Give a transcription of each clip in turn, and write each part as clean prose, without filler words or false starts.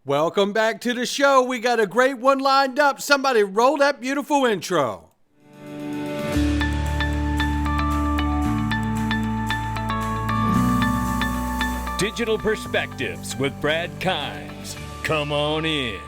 Welcome back to the show. We got a great one lined up. Somebody roll that beautiful intro. Digital Perspectives with Brad Kimes. Come on in.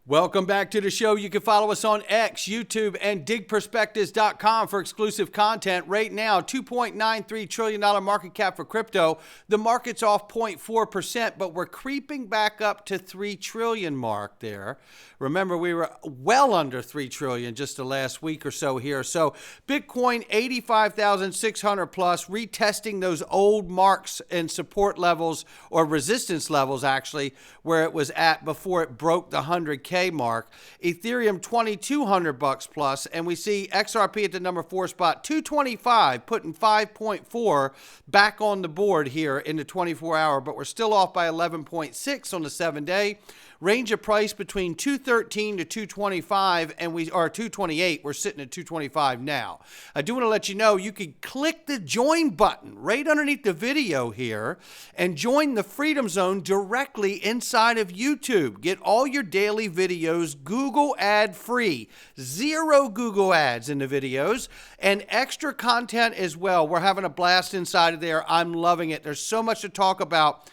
Welcome back to the show. You can follow us on X, YouTube, and digperspectives.com for exclusive content. Right now, $2.93 trillion market cap for crypto. The market's off 0.4%, but we're creeping back up to $3 trillion mark there. Remember, we were well under $3 trillion just the last week or so here. So Bitcoin, 85,600 plus, retesting those old marks and support levels, or resistance levels actually, where it was at before it broke the 100K mark. Ethereum, 2,200 bucks plus, and we see XRP at the number 4 spot, 225, putting 5.4 back on the board here in the 24-hour, but we're still off by 11.6 on the 7-day. Range of price between 213 to 225, and we are 228. We're sitting at 225 now. I do want to let you know you can click the join button right underneath the video here and join the Freedom Zone directly inside of YouTube. Get all your daily videos Google ad free. 0 Google ads in the videos and extra content as well. We're having a blast inside of there. I'm loving it. There's so much to talk about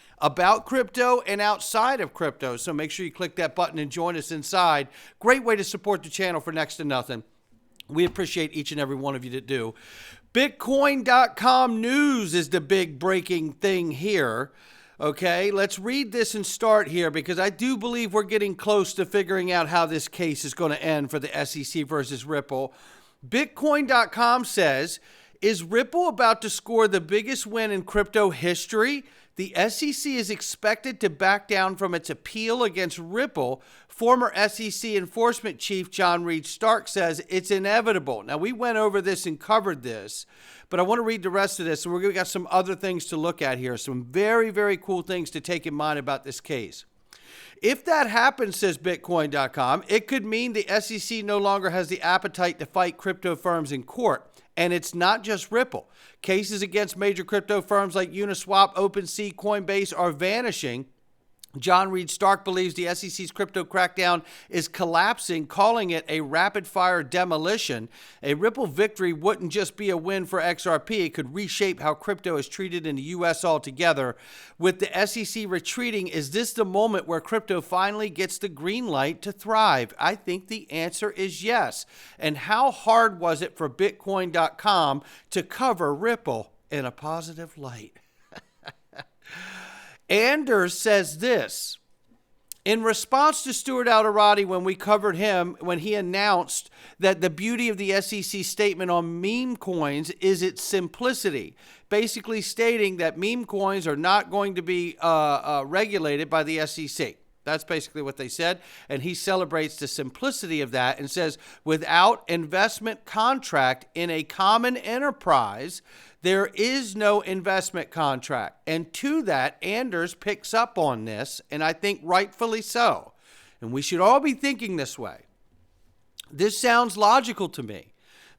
crypto and outside of crypto. So make sure you click that button and join us inside. Great way to support the channel for next to nothing. We appreciate each and every one of you that do. Bitcoin.com news is the big breaking thing here. Okay, let's read this and start here because I do believe we're getting close to figuring out how this case is going to end for the SEC versus Ripple. Bitcoin.com says, is Ripple about to score the biggest win in crypto history? The SEC is expected to back down from its appeal against Ripple. Former SEC enforcement chief John Reed Stark says it's inevitable. Now, we went over this and covered this, but I want to read the rest of this, and we got some other things to look at here, some very, very cool things to take in mind about this case. If that happens, says Bitcoin.com, it could mean the SEC no longer has the appetite to fight crypto firms in court. And it's not just Ripple. Cases against major crypto firms like Uniswap, OpenSea, Coinbase are vanishing. John Reed Stark believes the SEC's crypto crackdown is collapsing, calling it a rapid-fire demolition. A Ripple victory wouldn't just be a win for XRP. It could reshape how crypto is treated in the U.S. altogether. With the SEC retreating, is this the moment where crypto finally gets the green light to thrive? I think the answer is yes. And how hard was it for Bitcoin.com to cover Ripple in a positive light? Anders says this, in response to Stuart Alderati when we covered him, when he announced that the beauty of the SEC statement on meme coins is its simplicity, basically stating that meme coins are not going to be regulated by the SEC. That's basically what they said, and he celebrates the simplicity of that and says, without investment contract in a common enterprise, there is no investment contract. And to that, Anders picks up on this, and I think rightfully so. And we should all be thinking this way. This sounds logical to me.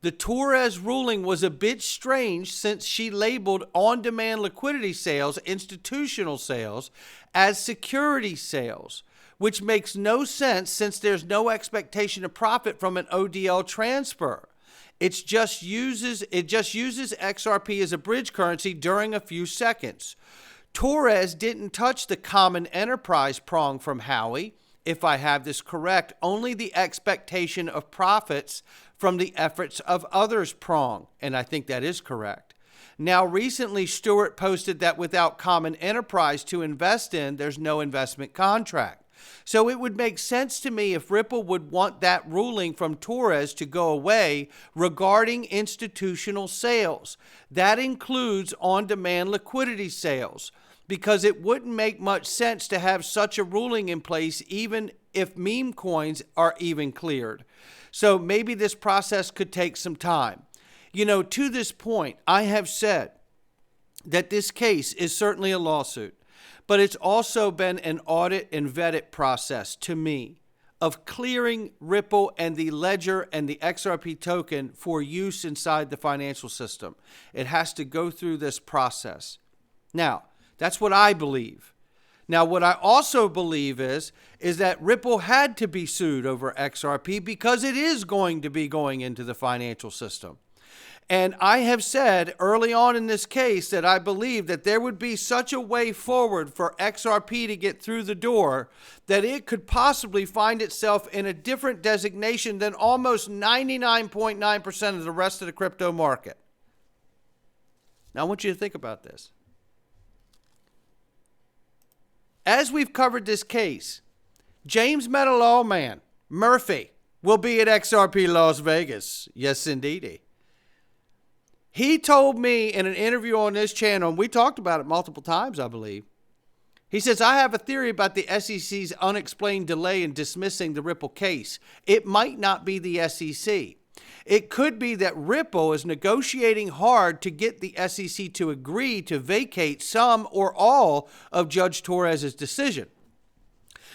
The Torres ruling was a bit strange since she labeled on-demand liquidity sales, institutional sales, as security sales, which makes no sense since there's no expectation of profit from an ODL transfer. It just uses XRP as a bridge currency during a few seconds. Torres didn't touch the common enterprise prong from Howey. If I have this correct, only the expectation of profits from the efforts of others prong, and I think that is correct. Now, recently, Stewart posted that without common enterprise to invest in, there's no investment contract. So it would make sense to me if Ripple would want that ruling from Torres to go away regarding institutional sales. That includes on-demand liquidity sales, because it wouldn't make much sense to have such a ruling in place even if meme coins are even cleared. So maybe this process could take some time. You know, to this point, I have said that this case is certainly a lawsuit, but it's also been an audit and vetted process to me of clearing Ripple and the ledger and the XRP token for use inside the financial system. It has to go through this process. Now, that's what I believe. Now, what I also believe is that Ripple had to be sued over XRP because it is going to be going into the financial system. And I have said early on in this case that I believe that there would be such a way forward for XRP to get through the door that it could possibly find itself in a different designation than almost 99.9% of the rest of the crypto market. Now, I want you to think about this. As we've covered this case, James Metal Lawman Murphy will be at XRP Las Vegas. Yes, indeedy. He told me in an interview on this channel, and we talked about it multiple times, I believe. He says, I have a theory about the SEC's unexplained delay in dismissing the Ripple case. It might not be the SEC. It could be that Ripple is negotiating hard to get the SEC to agree to vacate some or all of Judge Torres's decision.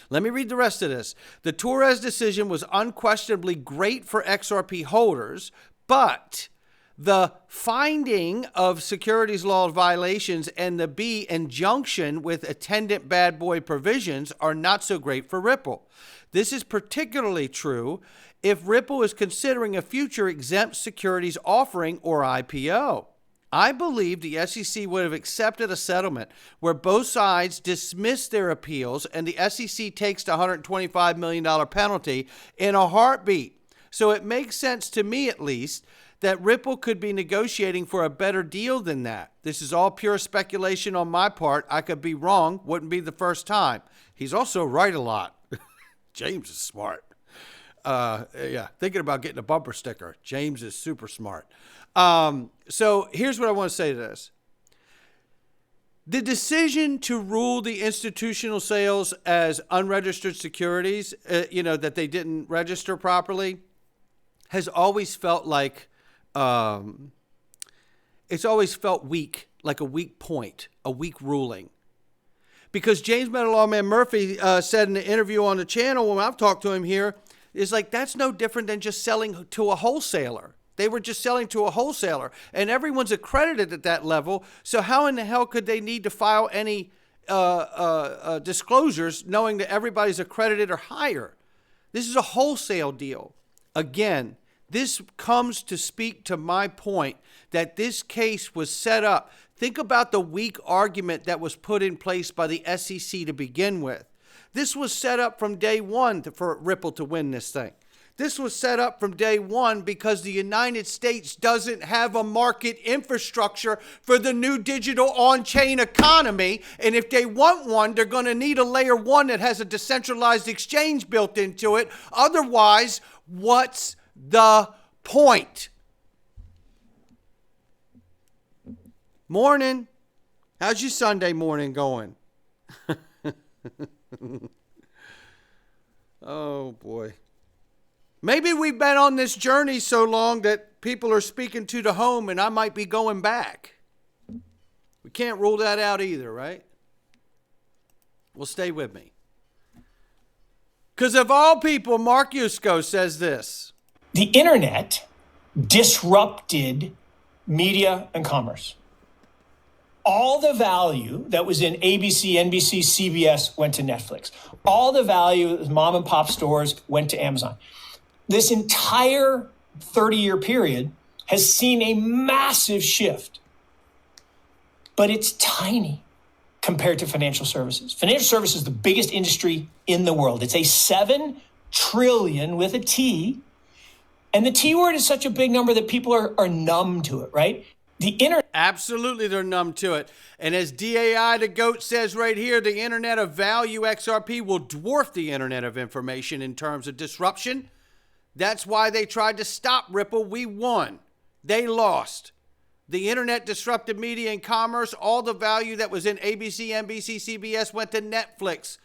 Let me read the rest of this. The Torres decision was unquestionably great for XRP holders, but the finding of securities law violations and the B injunction with attendant bad boy provisions are not so great for Ripple. This is particularly true if Ripple is considering a future exempt securities offering or IPO. I believe the SEC would have accepted a settlement where both sides dismiss their appeals and the SEC takes the $125 million penalty in a heartbeat. So it makes sense to me, at least, that Ripple could be negotiating for a better deal than that. This is all pure speculation on my part. I could be wrong. Wouldn't be the first time. He's also right a lot. James is smart. Thinking about getting a bumper sticker. James is super smart. So here's what I want to say to this. The decision to rule the institutional sales as unregistered securities, that they didn't register properly, has always felt like, it's always felt weak, like a weak point, a weak ruling. Because James Metal Lawman Murphy said in an interview on the channel when I've talked to him here, is like, that's no different than just selling to a wholesaler. They were just selling to a wholesaler, and everyone's accredited at that level. So how in the hell could they need to file any disclosures knowing that everybody's accredited or higher? This is a wholesale deal. Again, this comes to speak to my point that this case was set up. Think about the weak argument that was put in place by the SEC to begin with. This was set up from day one for Ripple to win this thing. This was set up from day one because the United States doesn't have a market infrastructure for the new digital on-chain economy. And if they want one, they're going to need a layer one that has a decentralized exchange built into it. Otherwise, what's the point? Morning. How's your Sunday morning going? Oh, boy. Maybe we've been on this journey so long that people are speaking to the home and I might be going back. We can't rule that out either, right? Well, stay with me. Because of all people, Mark Yusko says this. The internet disrupted media and commerce. All the value that was in ABC, NBC, CBS went to Netflix. All the value of mom and pop stores went to Amazon. This entire 30-year period has seen a massive shift, but it's tiny compared to financial services. Financial services is the biggest industry in the world. It's a 7 trillion with a T, and the T word is such a big number that people are numb to it, right? The internet. Absolutely, they're numb to it. And as DAI the GOAT says right here, the Internet of Value, XRP, will dwarf the Internet of Information in terms of disruption. That's why they tried to stop Ripple. We won. They lost. The Internet disrupted media and commerce. All the value that was in ABC, NBC, CBS went to Netflix.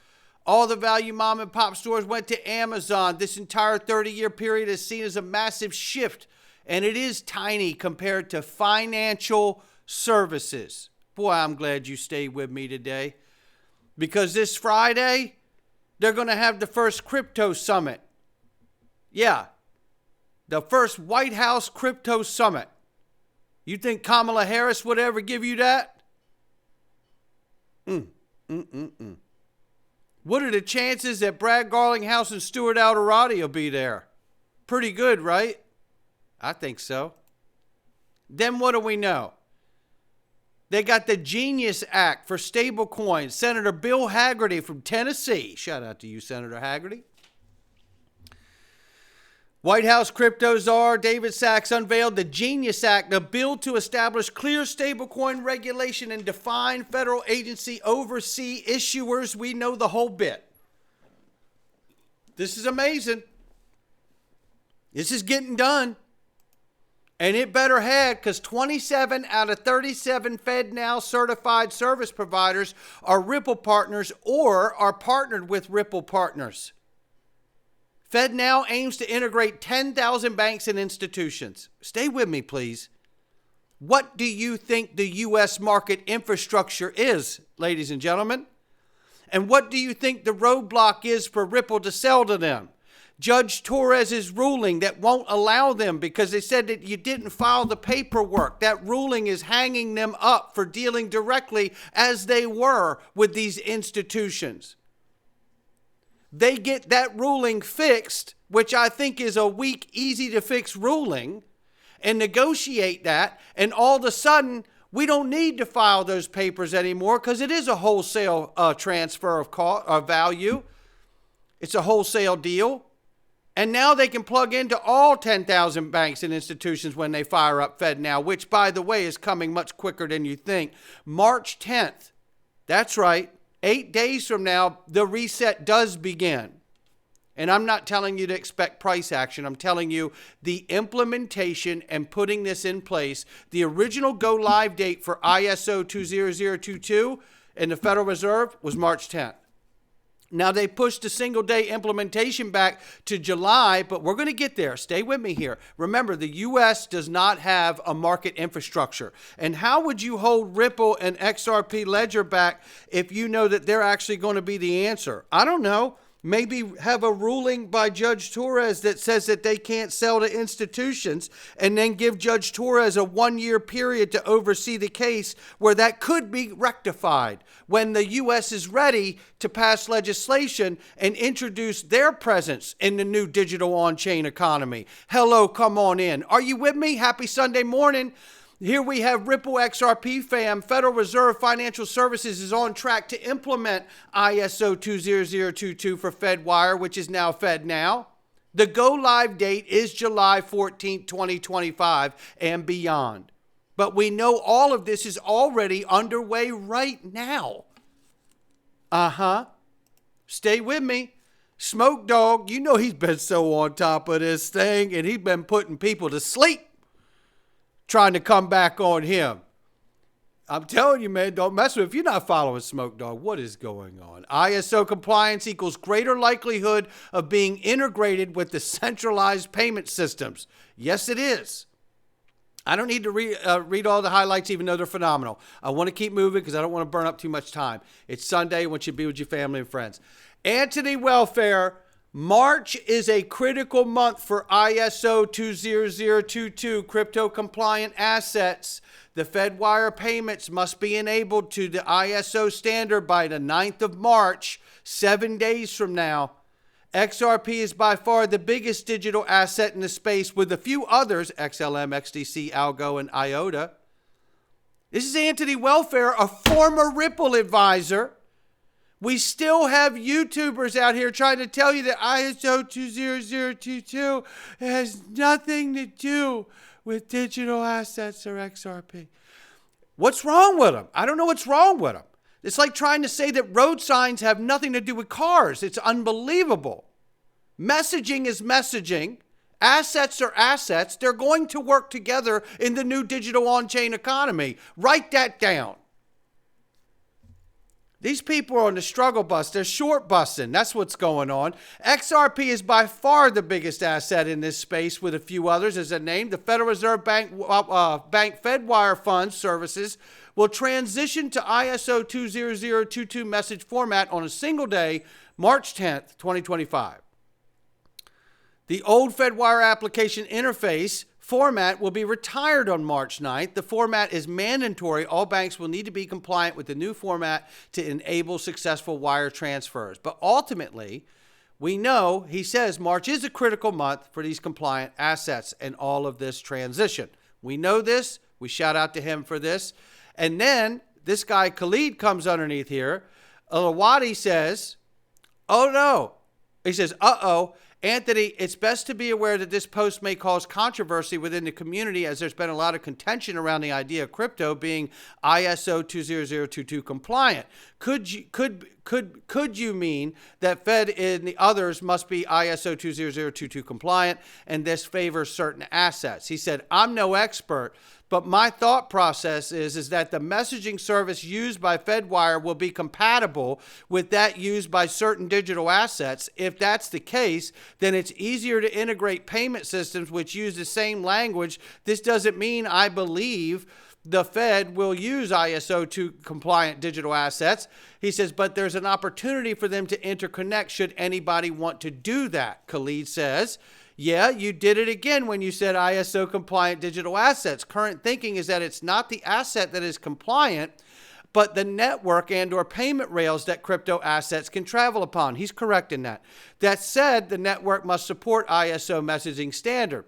All the value mom and pop stores went to Amazon. This entire 30-year period is seen as a massive shift. And it is tiny compared to financial services. Boy, I'm glad you stayed with me today. Because this Friday, they're going to have the first crypto summit. Yeah, the first White House crypto summit. You think Kamala Harris would ever give you that? What are the chances that Brad Garlinghouse and Stuart Alderati will be there? Pretty good, right? I think so. Then what do we know? They got the Genius Act for stablecoins. Senator Bill Hagerty from Tennessee. Shout out to you, Senator Hagerty. White House crypto czar David Sachs unveiled the Genius Act, a bill to establish clear stablecoin regulation and define federal agency oversee issuers. We know the whole bit. This is amazing. This is getting done. And it better head, because 27 out of 37 FedNow certified service providers are Ripple partners or are partnered with Ripple partners. FedNow aims to integrate 10,000 banks and institutions. Stay with me, please. What do you think the U.S. market infrastructure is, ladies and gentlemen? And what do you think the roadblock is for Ripple to sell to them? Judge Torres's ruling that won't allow them because they said that you didn't file the paperwork. That ruling is hanging them up for dealing directly as they were with these institutions. They get that ruling fixed, which I think is a weak, easy to fix ruling, and negotiate that, and all of a sudden we don't need to file those papers anymore because it is a wholesale transfer of value. It's a wholesale deal. And now they can plug into all 10,000 banks and institutions when they fire up FedNow, which, by the way, is coming much quicker than you think. March 10th. That's right. 8 days from now, the reset does begin. And I'm not telling you to expect price action. I'm telling you the implementation and putting this in place. The original go-live date for ISO 20022 in the Federal Reserve was March 10th. Now, they pushed the single-day implementation back to July, but we're going to get there. Stay with me here. Remember, the U.S. does not have a market infrastructure. And how would you hold Ripple and XRP Ledger back if you know that they're actually going to be the answer? I don't know. Maybe have a ruling by Judge Torres that says that they can't sell to institutions, and then give Judge Torres a 1-year period to oversee the case where that could be rectified when the U.S. is ready to pass legislation and introduce their presence in the new digital on-chain economy. Hello, come on in. Are you with me? Happy Sunday morning. Here we have Ripple XRP fam. Federal Reserve Financial Services is on track to implement ISO 20022 for FedWire, which is now FedNow. The go-live date is July 14, 2025 and beyond. But we know all of this is already underway right now. Stay with me. Smoke Dog, you know he's been so on top of this thing, and he's been putting people to sleep trying to come back on him. I'm telling you, man, don't mess with it. If you're not following Smoke Dog, what is going on? ISO compliance equals greater likelihood of being integrated with the centralized payment systems. Yes, it is. I don't need to read all the highlights, even though they're phenomenal. I want to keep moving because I don't want to burn up too much time. It's Sunday. I want you to be with your family and friends. Anthony Welfare, March is a critical month for ISO 20022 crypto compliant assets. The FedWire payments must be enabled to the ISO standard by the 9th of March, 7 days from now. XRP is by far the biggest digital asset in the space, with a few others, XLM, XDC, Algo, and IOTA. This is Anthony Welfare, a former Ripple advisor. We still have YouTubers out here trying to tell you that ISO 20022 has nothing to do with digital assets or XRP. What's wrong with them? I don't know what's wrong with them. It's like trying to say that road signs have nothing to do with cars. It's unbelievable. Messaging is messaging. Assets are assets. They're going to work together in the new digital on-chain economy. Write that down. These people are on the struggle bus. They're short busing. That's what's going on. XRP is by far the biggest asset in this space, with a few others as a name. The Federal Reserve Bank FedWire Fund Services will transition to ISO 20022 message format on a single day, March 10th, 2025. The old FedWire application interface format will be retired on March 9th. The format is mandatory. All banks will need to be compliant with the new format to enable successful wire transfers. But ultimately, we know, he says, March is a critical month for these compliant assets and all of this transition. We know this. We shout out to him for this. And then this guy, Khalid, comes underneath here. Al-Awadi says, oh no. He says, uh-oh. Anthony, it's best to be aware that this post may cause controversy within the community, as there's been a lot of contention around the idea of crypto being ISO 20022 compliant. Could you mean that Fed and the others must be ISO 20022 compliant, and this favors certain assets? He said, I'm no expert, but my thought process is that the messaging service used by FedWire will be compatible with that used by certain digital assets. If that's the case, then it's easier to integrate payment systems which use the same language. This doesn't mean I believe the Fed will use ISO 2 compliant digital assets. He says, but there's an opportunity for them to interconnect should anybody want to do that. Khalid says, yeah, you did it again when you said ISO compliant digital assets. Current thinking is that it's not the asset that is compliant, but the network and or payment rails that crypto assets can travel upon. He's correct in that. That said, the network must support ISO messaging standard.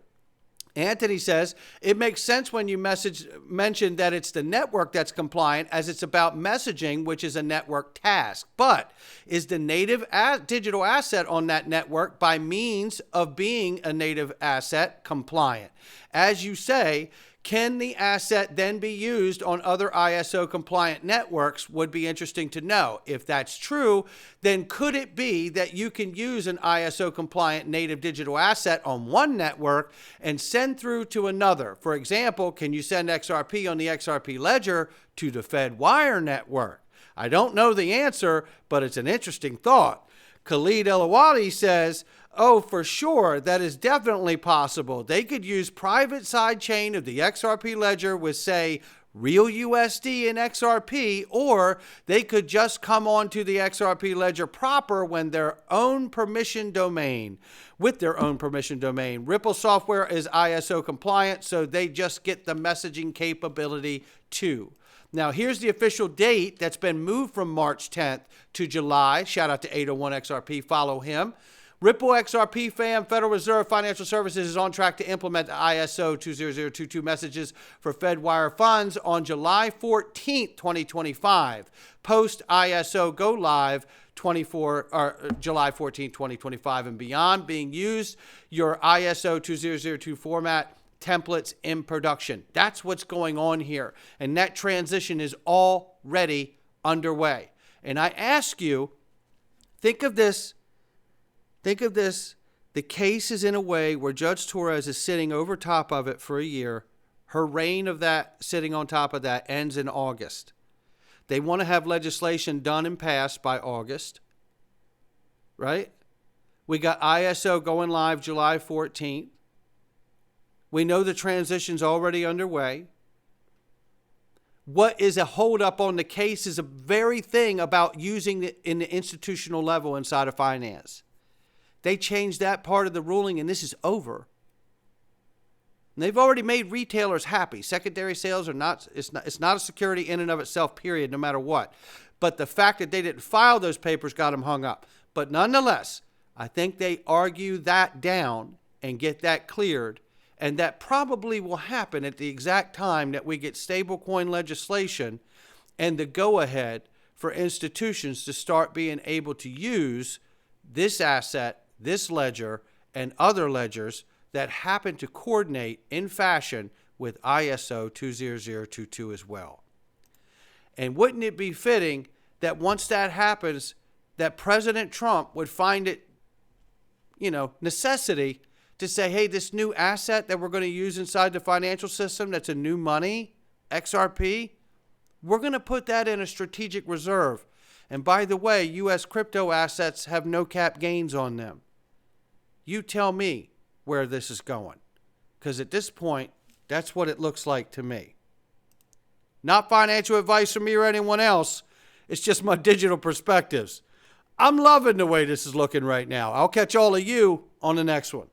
Anthony says, it makes sense when you mention that it's the network that's compliant, as it's about messaging, which is a network task. But is the native digital asset on that network by means of being a native asset compliant? As you say, can the asset then be used on other ISO compliant networks? Would be interesting to know. If that's true, then could it be that you can use an ISO compliant native digital asset on one network and send through to another? For example, can you send XRP on the XRP ledger to the FedWire network? I don't know the answer, but it's an interesting thought. Khalid El-Awadi says, oh, for sure, that is definitely possible. They could use private sidechain of the XRP ledger with, say, real USD and XRP, or they could just come onto the XRP ledger proper when their own permission domain, with their own permission domain. Ripple software is ISO compliant, so they just get the messaging capability too. Now, here's the official date that's been moved from March 10th to July. Shout out to 801 XRP. Follow him. Ripple XRP fam, Federal Reserve Financial Services is on track to implement the ISO 20022 messages for FedWire funds on July 14th, 2025. Post ISO go live July 14th, 2025 and beyond. Being used your ISO 2002 format templates in production. That's what's going on here. And that transition is already underway. And I ask you, think of this. The case is in a way where Judge Torres is sitting over top of it for a year. Her reign of that, sitting on top of that, ends in August. They want to have legislation done and passed by August, right? We got ISO going live July 14th. We know the transition's already underway. What is a holdup on the case is a very thing about using it in the institutional level inside of finance. They changed that part of the ruling, and this is over. And they've already made retailers happy. Secondary sales are not, it's not a security in and of itself, period, no matter what. But the fact that they didn't file those papers got them hung up. But nonetheless, I think they argue that down and get that cleared. And that probably will happen at the exact time that we get stablecoin legislation and the go-ahead for institutions to start being able to use this asset, this ledger, and other ledgers that happen to coordinate in fashion with ISO 20022 as well. And wouldn't it be fitting that once that happens, that President Trump would find it, necessity to say, hey, this new asset that we're going to use inside the financial system, that's a new money, XRP, we're going to put that in a strategic reserve. And by the way, U.S. crypto assets have no cap gains on them. You tell me where this is going. Because at this point, that's what it looks like to me. Not financial advice from me or anyone else. It's just my digital perspectives. I'm loving the way this is looking right now. I'll catch all of you on the next one.